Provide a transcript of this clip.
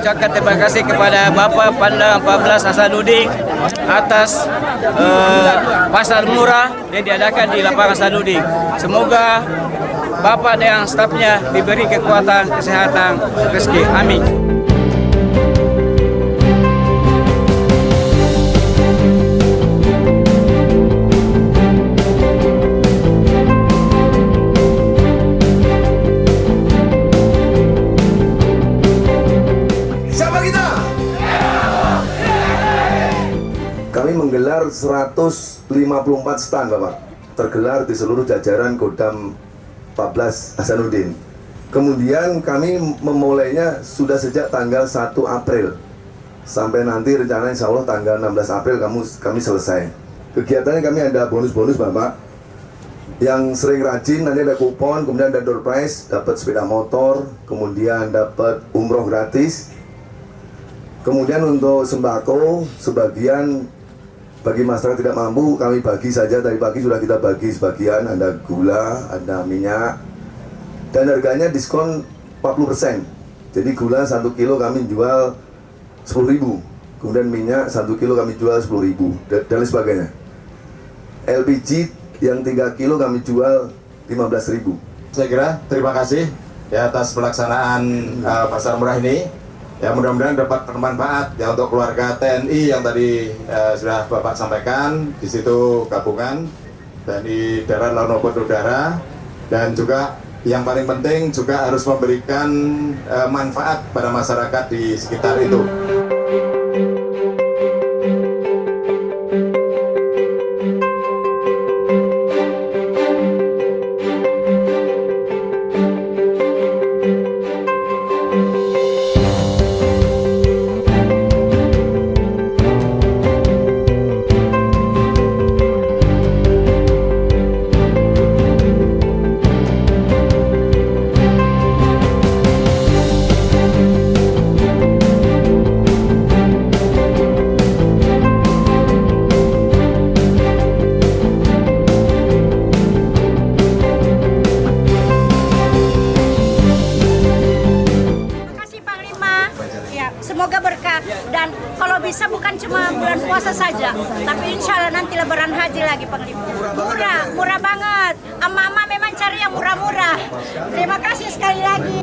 ucapkan terima kasih kepada Bapak Pangdam 14 Hasanuddin atas pasar murah yang diadakan di lapangan Hasanuddin. Semoga Bapak dan stafnya diberi kekuatan, kesehatan, rezeki. Amin. Kami menggelar 154 stand, Bapak, tergelar di seluruh jajaran Kodam 14 Hasanuddin. Kemudian kami memulainya sudah sejak tanggal 1 April sampai nanti rencana insya Allah tanggal 16 April kami selesai. Kegiatannya kami ada bonus-bonus, Bapak. Yang sering rajin nanti ada kupon, kemudian ada door prize, dapat sepeda motor, kemudian dapat umroh gratis. Kemudian untuk sembako sebagian bagi masyarakat tidak mampu kami bagi saja, tadi pagi sudah kita bagi sebagian, ada gula, ada minyak, dan harganya diskon 40%. Jadi gula 1 kilo kami jual 10.000, kemudian minyak 1 kilo kami jual 10.000 dan lain sebagainya. LPG yang 3 kilo kami jual 15.000. Saya kira terima kasih ya atas pelaksanaan pasar murah ini. Ya, mudah-mudahan dapat bermanfaat ya untuk keluarga TNI yang tadi sudah Bapak sampaikan. Di situ gabungan TNI Darat Laut maupun Udara, dan juga yang paling penting juga harus memberikan manfaat pada masyarakat di sekitar itu. Semoga berkah, dan kalau bisa bukan cuma bulan puasa saja, tapi insya Allah nanti lebaran haji lagi, Panglima. Murah banget. Ama-ama memang cari yang murah-murah. Terima kasih sekali lagi.